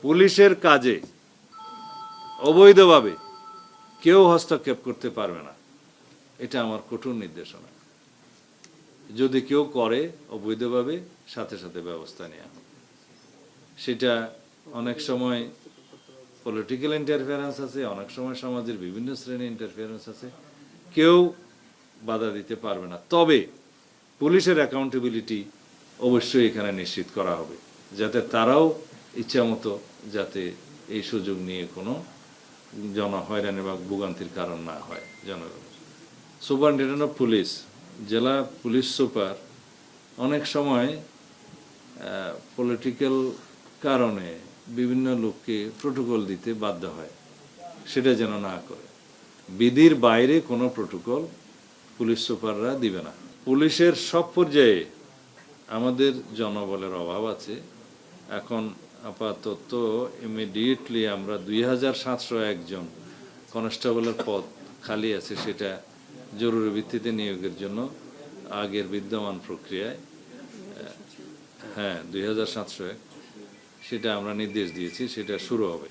পুলিশের কাজে অবৈধভাবে কেউ হস্তক্ষেপ করতে পারবে না, এটা আমার কঠোর নির্দেশনা। যদি কেউ করে অবৈধভাবে, সাথে সাথে ব্যবস্থা নেওয়া হবে। সেটা অনেক সময় পলিটিক্যাল ইন্টারফারেন্স আছে, অনেক সময় সমাজের বিভিন্ন শ্রেণীর ইন্টারফারেন্স আছে, কেউ বাধা দিতে পারবে না। তবে পুলিশের অ্যাকাউন্টেবিলিটি অবশ্যই এখানে নিশ্চিত করা হবে, যাতে তারাও ইচ্ছামতো যাতে এই সুযোগ নিয়ে কোনো জনহয়রানি বা ভোগান্তির কারণ না হয় জনগণ। সুপারিনটেনডেন্ট অফ পুলিশ, জেলা পুলিশ সুপার অনেক সময় পলিটিক্যাল কারণে বিভিন্ন লোককে প্রোটোকল দিতে বাধ্য হয়, সেটা যেন না করে। বিধির বাইরে কোনো প্রোটোকল পুলিশ সুপাররা দিবে না। পুলিশের সব পর্যায়ে আমাদের জনবলের অভাব আছে। এখন আপাতত ইমিডিয়েটলি আমরা 2701 জন কনস্টেবলের পদ খালি আছে, সেটা জরুরি ভিত্তিতে নিয়োগের জন্য আগের বিদ্যমান প্রক্রিয়ায় 2701 সেটা আমরা নির্দেশ দিয়েছি, সেটা শুরু হবে।